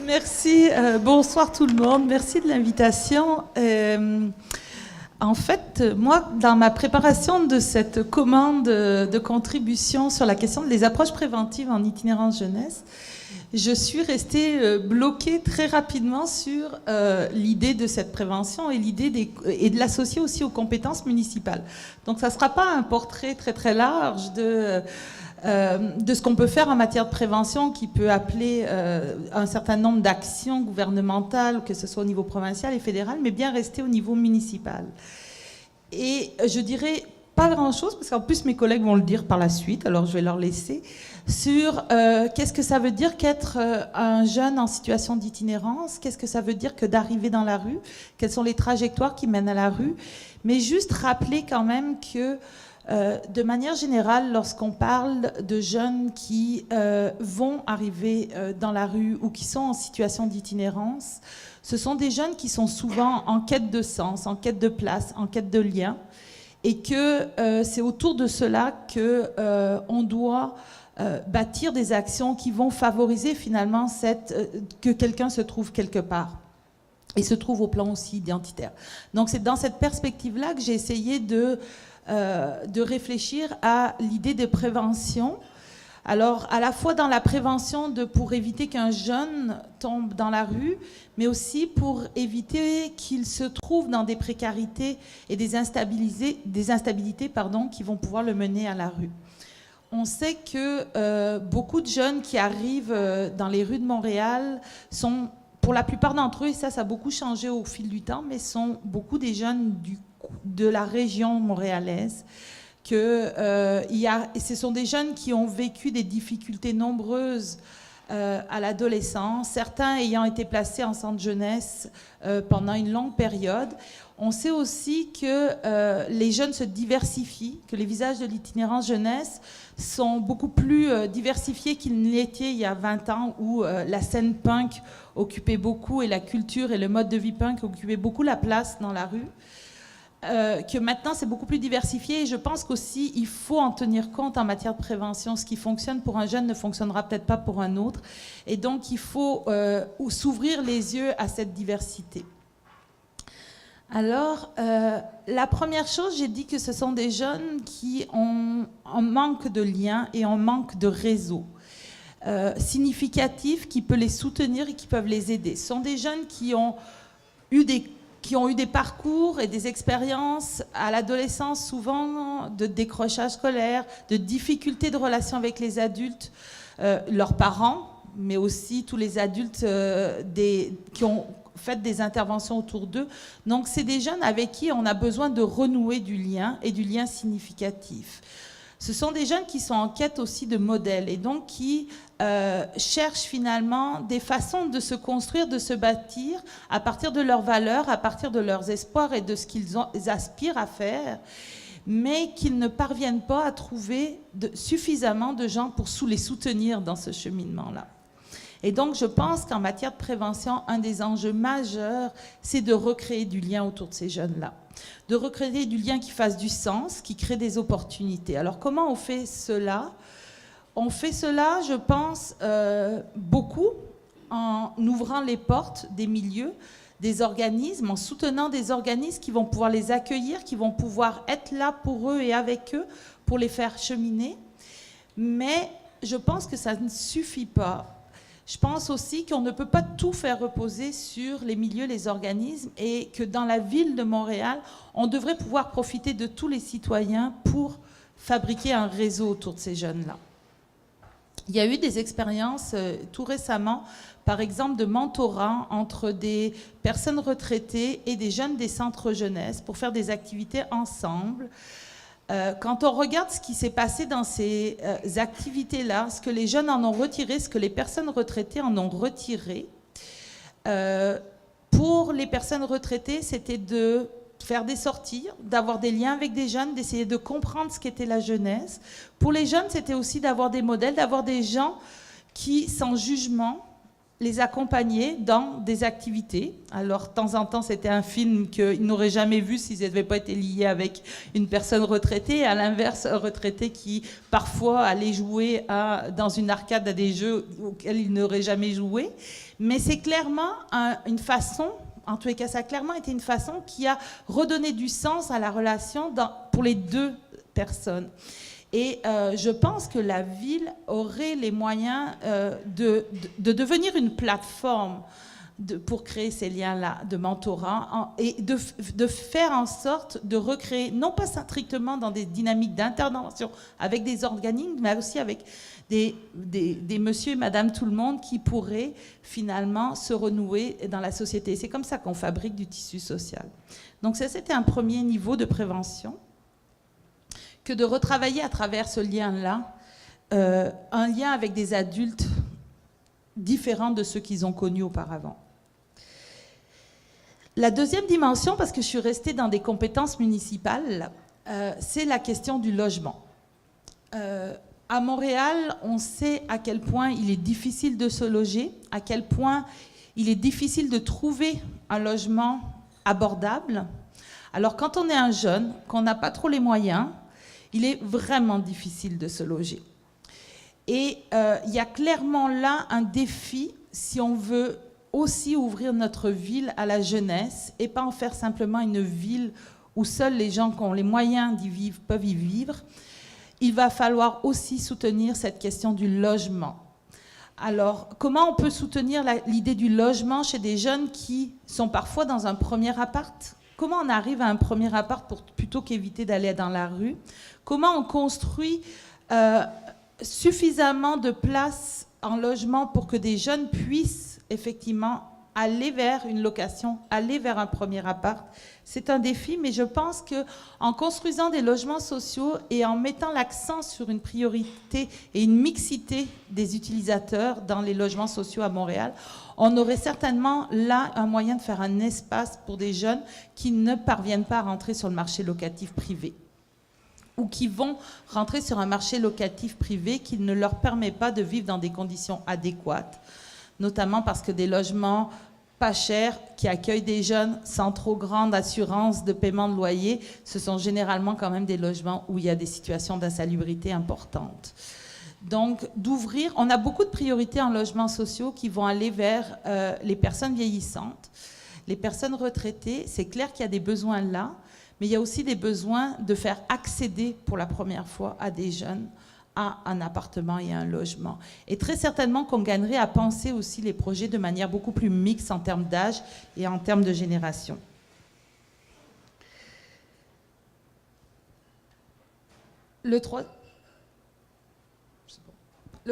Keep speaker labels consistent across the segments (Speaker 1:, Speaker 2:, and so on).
Speaker 1: Merci, bonsoir tout le monde, merci de l'invitation. En fait, moi, dans ma préparation de cette commande de contribution sur la question des approches préventives en itinérance jeunesse, je suis restée bloquée très rapidement sur l'idée de cette prévention et l'idée et de l'associer aussi aux compétences municipales. Donc, ça ne sera pas un portrait très très large de ce qu'on peut faire en matière de prévention qui peut appeler un certain nombre d'actions gouvernementales, que ce soit au niveau provincial et fédéral, mais bien rester au niveau municipal. Et je dirais pas grand-chose, parce qu'en plus mes collègues vont le dire par la suite, alors je vais leur laisser, sur qu'est-ce que ça veut dire qu'être un jeune en situation d'itinérance, qu'est-ce que ça veut dire que d'arriver dans la rue, quelles sont les trajectoires qui mènent à la rue, mais juste rappeler quand même que de manière générale, lorsqu'on parle de jeunes qui vont arriver dans la rue ou qui sont en situation d'itinérance, ce sont des jeunes qui sont souvent en quête de sens, en quête de place, en quête de lien, et que c'est autour de cela qu'on doit bâtir des actions qui vont favoriser finalement que quelqu'un se trouve quelque part et se trouve au plan aussi identitaire. Donc c'est dans cette perspective-là que j'ai essayé de réfléchir à l'idée de prévention. Alors, à la fois dans la prévention pour éviter qu'un jeune tombe dans la rue, mais aussi pour éviter qu'il se trouve dans des précarités et des instabilités qui vont pouvoir le mener à la rue. On sait que beaucoup de jeunes qui arrivent dans les rues de Montréal sont, pour la plupart d'entre eux, et ça a beaucoup changé au fil du temps, mais sont beaucoup des jeunes de la région montréalaise, ce sont des jeunes qui ont vécu des difficultés nombreuses à l'adolescence, certains ayant été placés en centre jeunesse pendant une longue période. On sait aussi que les jeunes se diversifient, que les visages de l'itinérance jeunesse sont beaucoup plus diversifiés qu'ils ne l'étaient il y a 20 ans, où la scène punk occupait beaucoup, et la culture et le mode de vie punk occupaient beaucoup la place dans la rue. Que maintenant c'est beaucoup plus diversifié, et je pense qu'aussi il faut en tenir compte en matière de prévention. Ce qui fonctionne pour un jeune ne fonctionnera peut-être pas pour un autre, et donc il faut s'ouvrir les yeux à cette diversité. Alors, la première chose, j'ai dit que ce sont des jeunes qui ont un manque de liens et un manque de réseau significatif qui peut les soutenir et qui peuvent les aider. Ce sont des jeunes qui ont eu des parcours et des expériences à l'adolescence, souvent de décrochage scolaire, de difficultés de relation avec les adultes, leurs parents, mais aussi tous les adultes qui ont fait des interventions autour d'eux. Donc c'est des jeunes avec qui on a besoin de renouer du lien, et du lien significatif. Ce sont des jeunes qui sont en quête aussi de modèles, et donc qui cherchent finalement des façons de se construire, de se bâtir à partir de leurs valeurs, à partir de leurs espoirs et de ce qu'ils aspirent à faire, mais qu'ils ne parviennent pas à trouver suffisamment de gens pour les soutenir dans ce cheminement-là. Et donc je pense qu'en matière de prévention, un des enjeux majeurs, c'est de recréer du lien autour de ces jeunes-là. De recréer du lien qui fasse du sens, qui crée des opportunités. Alors comment on fait cela ? On fait cela, je pense, beaucoup en ouvrant les portes des milieux, des organismes, en soutenant des organismes qui vont pouvoir les accueillir, qui vont pouvoir être là pour eux et avec eux, pour les faire cheminer. Mais je pense que ça ne suffit pas. Je pense aussi qu'on ne peut pas tout faire reposer sur les milieux, les organismes, et que dans la ville de Montréal, on devrait pouvoir profiter de tous les citoyens pour fabriquer un réseau autour de ces jeunes-là. Il y a eu des expériences tout récemment, par exemple de mentorat entre des personnes retraitées et des jeunes des centres jeunesse pour faire des activités ensemble. Quand on regarde ce qui s'est passé dans ces activités-là, ce que les jeunes en ont retiré, ce que les personnes retraitées en ont retiré, pour les personnes retraitées, c'était de faire des sorties, d'avoir des liens avec des jeunes, d'essayer de comprendre ce qu'était la jeunesse. Pour les jeunes, c'était aussi d'avoir des modèles, d'avoir des gens qui, sans jugement, les accompagner dans des activités. Alors, de temps en temps, c'était un film qu'ils n'auraient jamais vu s'ils n'avaient pas été liés avec une personne retraitée. Et à l'inverse, un retraité qui, parfois, allait jouer dans une arcade à des jeux auxquels il n'aurait jamais joué. Mais c'est clairement une façon, en tous les cas, ça a clairement été une façon qui a redonné du sens à la relation pour les deux personnes. Et je pense que la ville aurait les moyens de devenir une plateforme pour créer ces liens-là de mentorat et de faire en sorte de recréer, non pas strictement dans des dynamiques d'intervention avec des organismes, mais aussi avec des monsieur et madame tout le monde qui pourraient finalement se renouer dans la société. C'est comme ça qu'on fabrique du tissu social. Donc ça, c'était un premier niveau de prévention, que de retravailler à travers ce lien-là, un lien avec des adultes différents de ceux qu'ils ont connus auparavant. La deuxième dimension, parce que je suis restée dans des compétences municipales, c'est la question du logement. À Montréal, on sait à quel point il est difficile de se loger, à quel point il est difficile de trouver un logement abordable. Alors quand on est un jeune, qu'on n'a pas trop les moyens, il est vraiment difficile de se loger. Et il y a clairement là un défi si on veut aussi ouvrir notre ville à la jeunesse et pas en faire simplement une ville où seuls les gens qui ont les moyens d'y vivre peuvent y vivre. Il va falloir aussi soutenir cette question du logement. Alors, comment on peut soutenir l'idée du logement chez des jeunes qui sont parfois dans un premier appart ? Comment on arrive à un premier appart plutôt qu'éviter d'aller dans la rue ? Comment on construit suffisamment de places en logement pour que des jeunes puissent effectivement aller vers une location, aller vers un premier appart? C'est un défi, mais je pense qu'en construisant des logements sociaux et en mettant l'accent sur une priorité et une mixité des utilisateurs dans les logements sociaux à Montréal, on aurait certainement là un moyen de faire un espace pour des jeunes qui ne parviennent pas à rentrer sur le marché locatif privé ou qui vont rentrer sur un marché locatif privé qui ne leur permet pas de vivre dans des conditions adéquates, notamment parce que des logements pas chers qui accueillent des jeunes sans trop grande assurance de paiement de loyer, ce sont généralement quand même des logements où il y a des situations d'insalubrité importantes. Donc, d'ouvrir, on a beaucoup de priorités en logements sociaux qui vont aller vers les personnes vieillissantes, les personnes retraitées. C'est clair qu'il y a des besoins là, mais il y a aussi des besoins de faire accéder pour la première fois à des jeunes à un appartement et à un logement. Et très certainement qu'on gagnerait à penser aussi les projets de manière beaucoup plus mixte en termes d'âge et en termes de génération. Le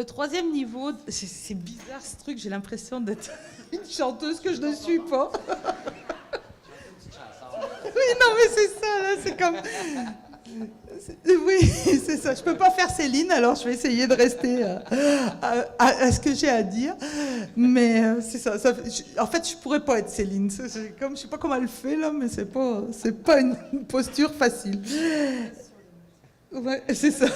Speaker 1: troisième niveau, c'est bizarre ce truc, j'ai l'impression d'être une chanteuse que je ne suis pas. Oui, non, mais c'est ça, là, c'est comme... Oui, c'est ça. Je ne peux pas faire Céline, alors je vais essayer de rester à ce que j'ai à dire. Mais c'est ça. En fait, je ne pourrais pas être Céline. Je ne sais pas comment elle fait, là, mais ce n'est pas une posture facile. Ouais, c'est ça.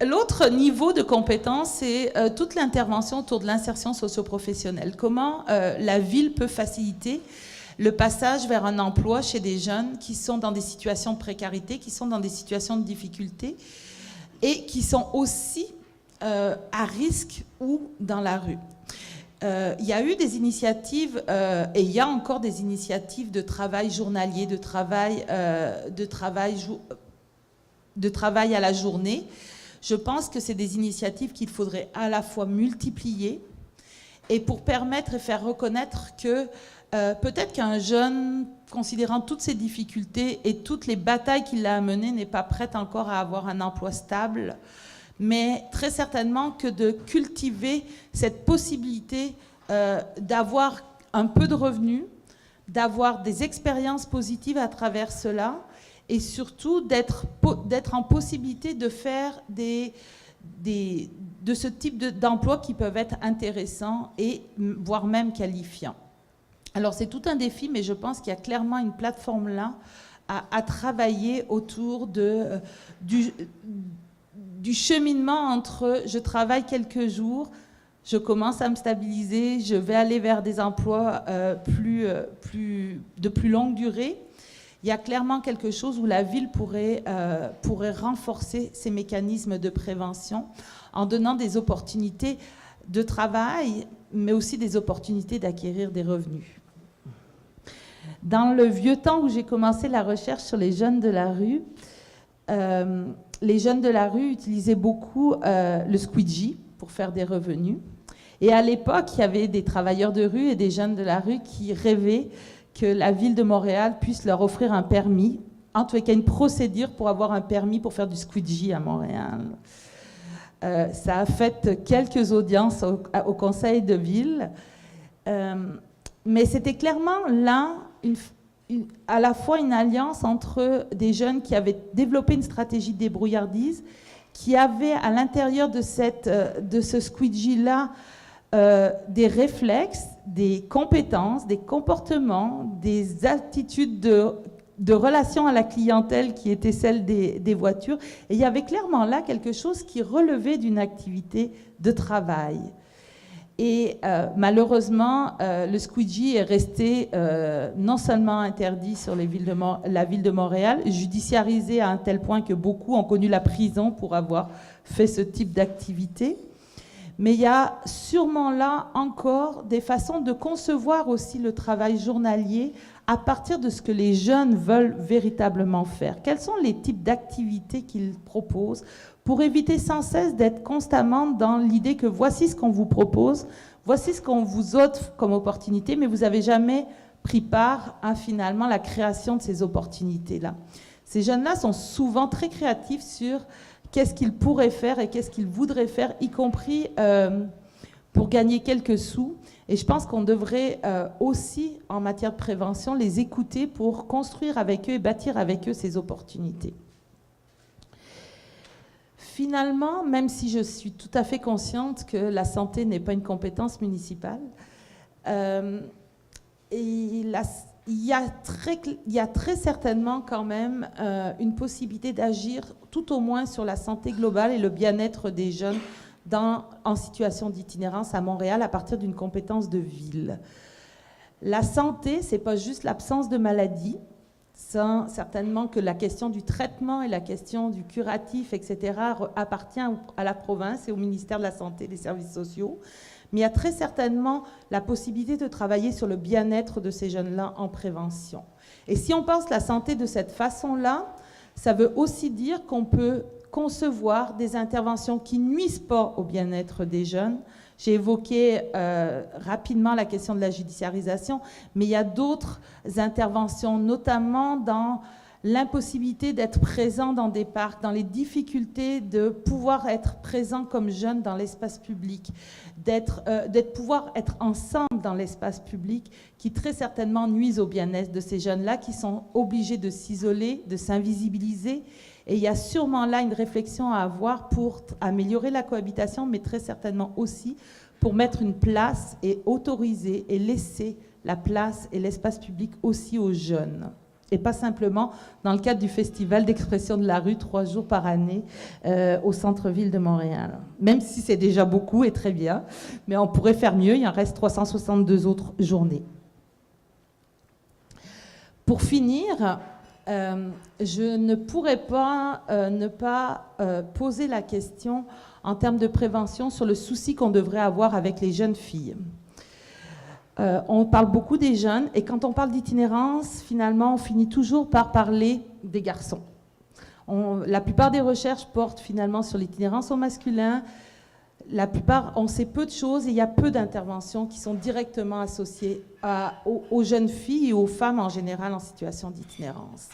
Speaker 1: L'autre niveau de compétence, c'est toute l'intervention autour de l'insertion socio-professionnelle. Comment la ville peut faciliter le passage vers un emploi chez des jeunes qui sont dans des situations de précarité, qui sont dans des situations de difficulté et qui sont aussi à risque ou dans la rue. Il y a eu des initiatives et il y a encore des initiatives de travail journalier, de travail à la journée. Je pense que c'est des initiatives qu'il faudrait à la fois multiplier et pour permettre et faire reconnaître que peut-être qu'un jeune, considérant toutes ses difficultés et toutes les batailles qu'il a à mener, n'est pas prêt encore à avoir un emploi stable, mais très certainement que de cultiver cette possibilité d'avoir un peu de revenus, d'avoir des expériences positives à travers cela, et surtout d'être en possibilité de faire de ce type d'emplois qui peuvent être intéressants et voire même qualifiants. Alors c'est tout un défi, mais je pense qu'il y a clairement une plateforme là à travailler autour du cheminement entre je travaille quelques jours, je commence à me stabiliser, je vais aller vers des emplois de plus longue durée. Il y a clairement quelque chose où la ville pourrait renforcer ces mécanismes de prévention en donnant des opportunités de travail, mais aussi des opportunités d'acquérir des revenus. Dans le vieux temps où j'ai commencé la recherche sur les jeunes de la rue, les jeunes de la rue utilisaient beaucoup le squeegee pour faire des revenus. Et à l'époque, il y avait des travailleurs de rue et des jeunes de la rue qui rêvaient que la ville de Montréal puisse leur offrir un permis, en tout cas une procédure pour avoir un permis pour faire du squeegee à Montréal. Ça a fait quelques audiences au conseil de ville, mais c'était clairement là à la fois une alliance entre des jeunes qui avaient développé une stratégie de débrouillardise, qui avaient à l'intérieur de ce squeegee-là des réflexes, des compétences, des comportements, des attitudes de relation à la clientèle qui étaient celles des voitures. Et il y avait clairement là quelque chose qui relevait d'une activité de travail. Et malheureusement, le squeegee est resté non seulement interdit sur la ville de Montréal, judiciarisé à un tel point que beaucoup ont connu la prison pour avoir fait ce type d'activité. Mais il y a sûrement là encore des façons de concevoir aussi le travail journalier à partir de ce que les jeunes veulent véritablement faire. Quels sont les types d'activités qu'ils proposent pour éviter sans cesse d'être constamment dans l'idée que voici ce qu'on vous propose, voici ce qu'on vous offre comme opportunité, mais vous n'avez jamais pris part à finalement la création de ces opportunités-là. Ces jeunes-là sont souvent très créatifs sur qu'est-ce qu'ils pourraient faire et qu'est-ce qu'ils voudraient faire, y compris pour gagner quelques sous. Et je pense qu'on devrait aussi, en matière de prévention, les écouter pour construire avec eux et bâtir avec eux ces opportunités. Finalement, même si je suis tout à fait consciente que la santé n'est pas une compétence municipale, il y a très certainement quand même une possibilité d'agir tout au moins sur la santé globale et le bien-être des jeunes en situation d'itinérance à Montréal à partir d'une compétence de ville. La santé, ce n'est pas juste l'absence de maladie, certainement que la question du traitement et la question du curatif, etc., appartient à la province et au ministère de la Santé et des Services sociaux. Mais il y a très certainement la possibilité de travailler sur le bien-être de ces jeunes-là en prévention. Et si on pense la santé de cette façon-là, ça veut aussi dire qu'on peut concevoir des interventions qui ne nuisent pas au bien-être des jeunes. J'ai évoqué rapidement la question de la judiciarisation, mais il y a d'autres interventions, notamment dans l'impossibilité d'être présent dans des parcs, dans les difficultés de pouvoir être présent comme jeune dans l'espace public, pouvoir être ensemble dans l'espace public, qui très certainement nuisent au bien-être de ces jeunes-là, qui sont obligés de s'isoler, de s'invisibiliser. Et il y a sûrement là une réflexion à avoir pour améliorer la cohabitation, mais très certainement aussi pour mettre une place et autoriser et laisser la place et l'espace public aussi aux jeunes. Et pas simplement dans le cadre du Festival d'expression de la rue, 3 jours par année, au centre-ville de Montréal. Même si c'est déjà beaucoup et très bien, mais on pourrait faire mieux, il en reste 362 autres journées. Pour finir, je ne pourrais pas ne pas poser la question en termes de prévention sur le souci qu'on devrait avoir avec les jeunes filles. On parle beaucoup des jeunes, et quand on parle d'itinérance, finalement, on finit toujours par parler des garçons. La plupart des recherches portent finalement sur l'itinérance au masculin. La plupart, on sait peu de choses et il y a peu d'interventions qui sont directement associées aux jeunes filles et aux femmes en général en situation d'itinérance.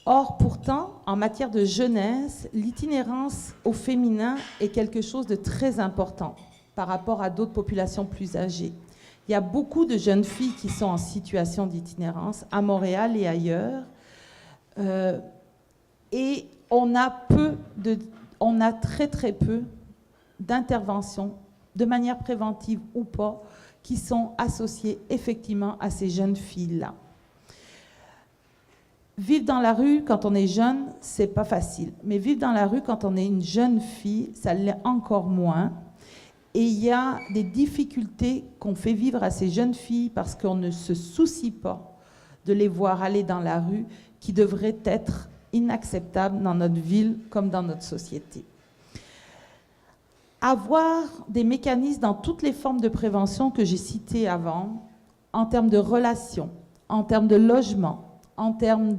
Speaker 1: Or, pourtant, en matière de jeunesse, l'itinérance au féminin est quelque chose de très important par rapport à d'autres populations plus âgées. Il y a beaucoup de jeunes filles qui sont en situation d'itinérance à Montréal et ailleurs. Et on a très très peu d'interventions, de manière préventive ou pas, qui sont associées effectivement à ces jeunes filles-là. Vivre dans la rue quand on est jeune, c'est pas facile. Mais vivre dans la rue quand on est une jeune fille, ça l'est encore moins. Et il y a des difficultés qu'on fait vivre à ces jeunes filles parce qu'on ne se soucie pas de les voir aller dans la rue, qui devraient être inacceptables dans notre ville comme dans notre société. Avoir des mécanismes dans toutes les formes de prévention que j'ai citées avant, en termes de relations, en termes de logement, en termes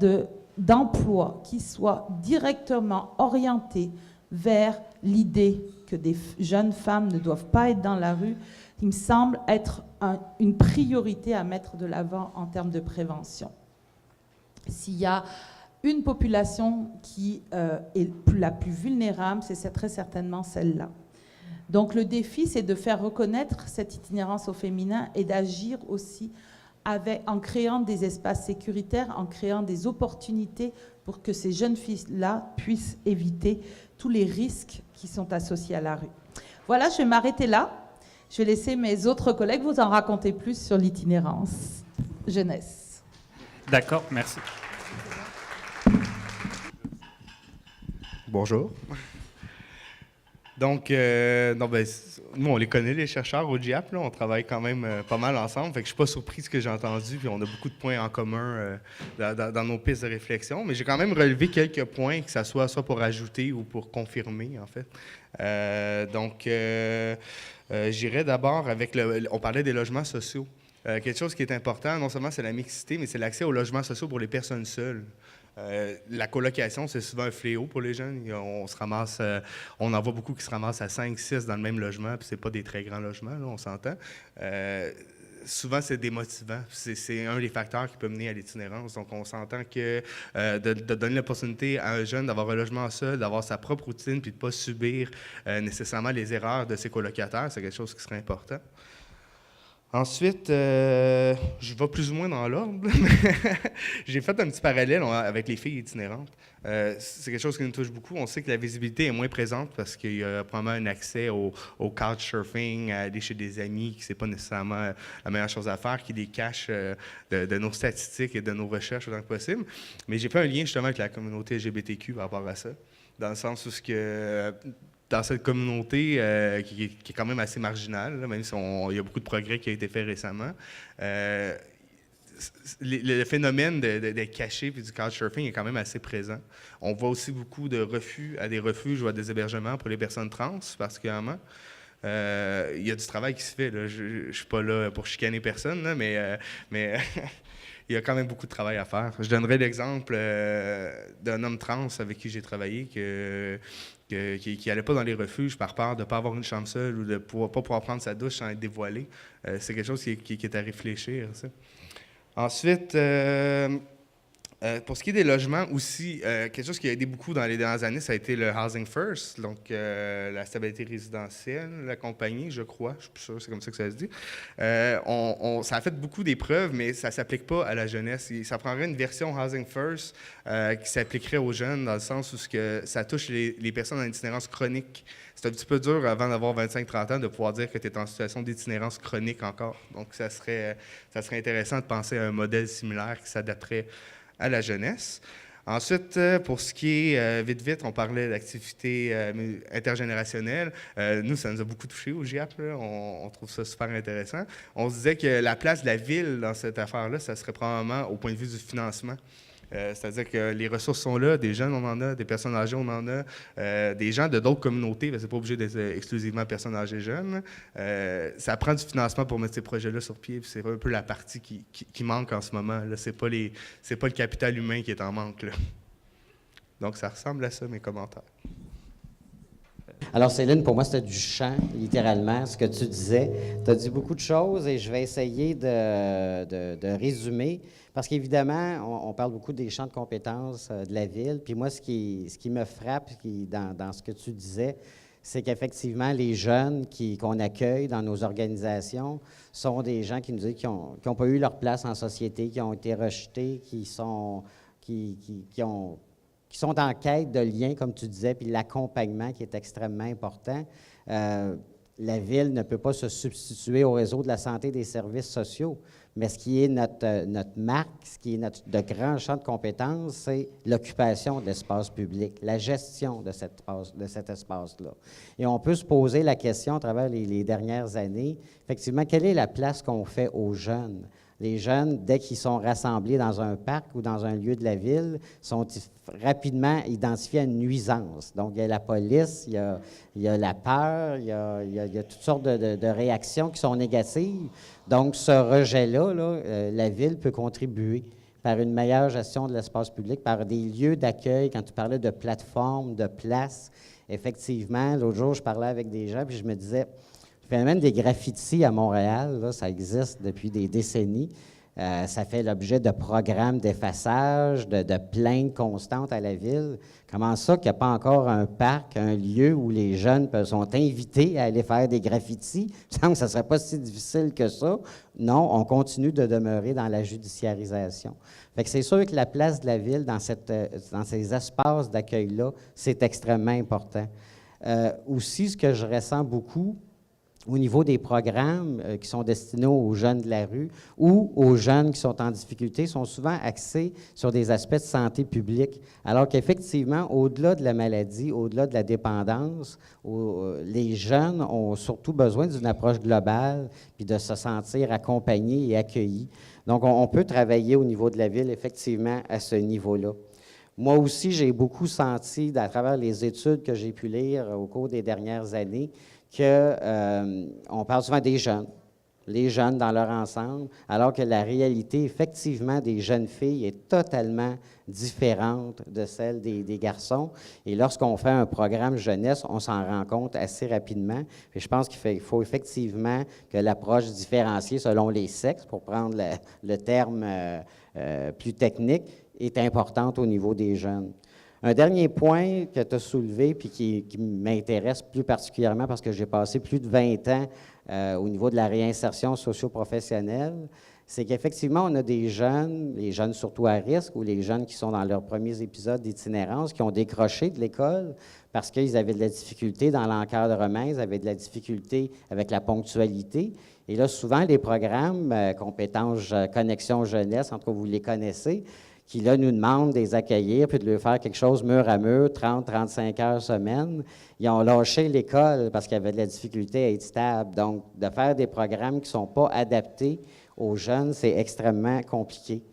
Speaker 1: d'emploi, qui soient directement orientés vers l'idée que des jeunes femmes ne doivent pas être dans la rue, il me semble être une priorité à mettre de l'avant en termes de prévention. S'il y a une population qui est la plus vulnérable, c'est très certainement celle-là. Donc le défi, c'est de faire reconnaître cette itinérance au féminin et d'agir aussi en créant des espaces sécuritaires, en créant des opportunités pour que ces jeunes filles-là puissent éviter tous les risques qui sont associés à la rue. Voilà, je vais m'arrêter là. Je vais laisser mes autres collègues vous en raconter plus sur l'itinérance jeunesse.
Speaker 2: D'accord, merci.
Speaker 3: Bonjour. Donc, nous, on les connaît, les chercheurs au GIAP, là, on travaille quand même pas mal ensemble, fait que je suis pas surpris de ce que j'ai entendu, puis on a beaucoup de points en commun dans nos pistes de réflexion, mais j'ai quand même relevé quelques points, que ça soit pour ajouter ou pour confirmer, en fait. J'irai d'abord avec on parlait des logements sociaux. Quelque chose qui est important, non seulement c'est la mixité, mais c'est l'accès aux logements sociaux pour les personnes seules. La colocation, c'est souvent un fléau pour les jeunes. On en voit beaucoup qui se ramassent à 5, 6 dans le même logement, puis c'est pas des très grands logements, là, on s'entend. Souvent, c'est démotivant. C'est un des facteurs qui peut mener à l'itinérance. Donc, on s'entend que de donner l'opportunité à un jeune d'avoir un logement seul, d'avoir sa propre routine, puis de ne pas subir nécessairement les erreurs de ses colocataires, c'est quelque chose qui serait important. Ensuite, je vais plus ou moins dans l'ordre. J'ai fait un petit parallèle avec les filles itinérantes. C'est quelque chose qui nous touche beaucoup. On sait que la visibilité est moins présente parce qu'il y a probablement un accès au couchsurfing, à aller chez des amis, qui c'est pas nécessairement la meilleure chose à faire, qui les cache de nos statistiques et de nos recherches autant que possible. Mais j'ai fait un lien justement avec la communauté LGBTQ par rapport à ça, dans le sens où dans cette communauté qui est quand même assez marginale, là, même si il y a beaucoup de progrès qui a été fait récemment, le phénomène d'être caché puis du couchsurfing est quand même assez présent. On voit aussi beaucoup de refus à des refuges ou à des hébergements pour les personnes trans, particulièrement. Il y a du travail qui se fait. Là. Je ne suis pas là pour chicaner personne, là, mais il y a quand même beaucoup de travail à faire. Je donnerai l'exemple d'un homme trans avec qui j'ai travaillé qui n'allait pas dans les refuges par peur de ne pas avoir une chambre seule ou de ne pas pouvoir prendre sa douche sans être dévoilé. C'est quelque chose qui est à réfléchir, ça. Ensuite, pour ce qui est des logements aussi, quelque chose qui a aidé beaucoup dans les dernières années, ça a été le Housing First, donc la stabilité résidentielle, la compagnie, je crois, je suis plus sûr, c'est comme ça que ça se dit. Ça a fait beaucoup d'épreuves, mais ça ne s'applique pas à la jeunesse. Ça prendrait une version Housing First qui s'appliquerait aux jeunes, dans le sens où ça touche les personnes en itinérance chronique. C'est un petit peu dur, avant d'avoir 25-30 ans, de pouvoir dire que tu es en situation d'itinérance chronique encore. Donc, ça serait intéressant de penser à un modèle similaire qui s'adapterait à la jeunesse. Ensuite, pour ce qui est, vite, on parlait d'activités intergénérationnelles. Nous, ça nous a beaucoup touchés au GIAP, là. On trouve ça super intéressant. On se disait que la place de la ville dans cette affaire-là, ça serait probablement au point de vue du financement. C'est-à-dire que les ressources sont là, des jeunes, on en a, des personnes âgées, on en a, des gens de d'autres communautés, c'est pas obligé d'être exclusivement personnes âgées jeunes. Ça prend du financement pour mettre ces projets-là sur pied, puis c'est un peu la partie qui manque en ce moment. Là. C'est pas le capital humain qui est en manque. Là. Donc, ça ressemble à ça, mes commentaires.
Speaker 4: Alors, Céline, pour moi, c'était du chant, littéralement, ce que tu disais. Tu as dit beaucoup de choses et je vais essayer de résumer. Parce qu'évidemment, on parle beaucoup des champs de compétences de la ville. Puis moi, ce qui me frappe dans ce que tu disais, c'est qu'effectivement, les jeunes qu'on accueille dans nos organisations sont des gens qui nous disent qu'ils n'ont pas eu leur place en société, qui ont été rejetés, qui sont en quête de liens, comme tu disais, puis l'accompagnement qui est extrêmement important. la Ville ne peut pas se substituer au réseau de la santé et des services sociaux, mais ce qui est notre marque, ce qui est de grand champ de compétences, c'est l'occupation de l'espace public, la gestion de cet espace-là. Et on peut se poser la question à travers les dernières années, effectivement, quelle est la place qu'on fait aux jeunes? Les jeunes, dès qu'ils sont rassemblés dans un parc ou dans un lieu de la ville, sont rapidement identifiés à une nuisance. Donc, il y a la police, il y a la peur, il y a toutes sortes de réactions qui sont négatives. Donc, ce rejet-là, la ville peut contribuer par une meilleure gestion de l'espace public, par des lieux d'accueil. Quand tu parlais de plateformes, de places, effectivement, l'autre jour, je parlais avec des gens, puis je me disais... Le phénomène des graffitis à Montréal, là, ça existe depuis des décennies. Ça fait l'objet de programmes d'effaçage, de plaintes constantes à la ville. Comment ça qu'il n'y a pas encore un parc, un lieu où les jeunes sont invités à aller faire des graffitis? Il me semble que ça ne serait pas si difficile que ça. Non, on continue de demeurer dans la judiciarisation. Fait que c'est sûr que la place de la ville dans ces espaces d'accueil-là, c'est extrêmement important. Aussi, ce que je ressens beaucoup, au niveau des programmes qui sont destinés aux jeunes de la rue ou aux jeunes qui sont en difficulté, sont souvent axés sur des aspects de santé publique, alors qu'effectivement, au-delà de la maladie, au-delà de la dépendance, les jeunes ont surtout besoin d'une approche globale puis de se sentir accompagnés et accueillis. Donc, on peut travailler au niveau de la ville, effectivement, à ce niveau-là. Moi aussi, j'ai beaucoup senti, à travers les études que j'ai pu lire au cours des dernières années, qu'on parle souvent des jeunes, les jeunes dans leur ensemble, alors que la réalité, effectivement, des jeunes filles est totalement différente de celle des garçons. Et lorsqu'on fait un programme jeunesse, on s'en rend compte assez rapidement. Et je pense qu'il faut effectivement que l'approche différenciée selon les sexes, pour prendre le terme plus technique, est importante au niveau des jeunes. Un dernier point que tu as soulevé puis qui m'intéresse plus particulièrement parce que j'ai passé plus de 20 ans au niveau de la réinsertion socio-professionnelle, c'est qu'effectivement, on a des jeunes, les jeunes surtout à risque ou les jeunes qui sont dans leurs premiers épisodes d'itinérance, qui ont décroché de l'école parce qu'ils avaient de la difficulté dans l'encadrement, ils avaient de la difficulté avec la ponctualité. Et là, souvent, les programmes compétences connexion jeunesse, en tout cas, vous les connaissez, qui, là, nous demandent de les accueillir puis de leur faire quelque chose mur à mur, 30-35 heures semaine. Ils ont lâché l'école parce qu'ils avaient de la difficulté à être stable. Donc, de faire des programmes qui ne sont pas adaptés aux jeunes, c'est extrêmement compliqué.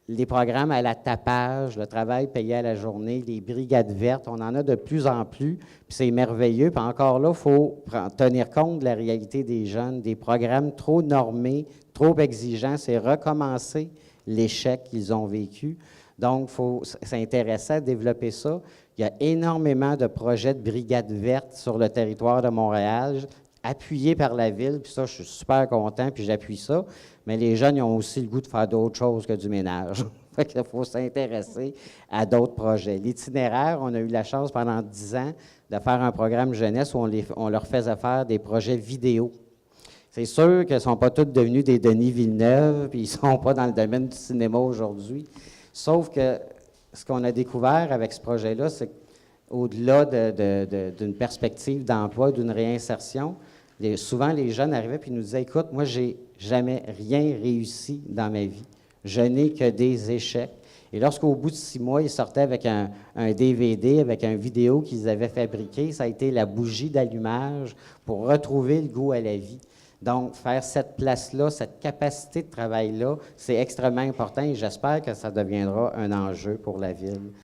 Speaker 4: Les programmes à la tapage, le travail payé à la journée, les brigades vertes, on en a de plus en plus, puis c'est merveilleux. Puis encore là, il faut tenir compte de la réalité des jeunes. Des programmes trop normés, trop exigeants, c'est recommencer l'échec qu'ils ont vécu. Donc, il faut s'intéresser à développer ça. Il y a énormément de projets de brigades vertes sur le territoire de Montréal, appuyés par la Ville, puis ça, je suis super content, puis j'appuie ça. Mais les jeunes, ils ont aussi le goût de faire d'autres choses que du ménage. Fait qu'il faut s'intéresser à d'autres projets. L'itinéraire, on a eu la chance pendant 10 ans de faire un programme jeunesse où on leur faisait faire des projets vidéo. C'est sûr qu'ils ne sont pas tous devenus des Denis Villeneuve, puis ils ne sont pas dans le domaine du cinéma aujourd'hui. Sauf que ce qu'on a découvert avec ce projet-là, c'est qu'au-delà d'une perspective d'emploi, d'une réinsertion, souvent les jeunes arrivaient et nous disaient « Écoute, moi, j'ai jamais rien réussi dans ma vie. Je n'ai que des échecs. » Et lorsqu'au bout de 6 mois, ils sortaient avec un DVD, avec une vidéo qu'ils avaient fabriqué, ça a été la bougie d'allumage pour retrouver le goût à la vie. Donc, faire cette place-là, cette capacité de travail-là, c'est extrêmement important et j'espère que ça deviendra un enjeu pour la Ville.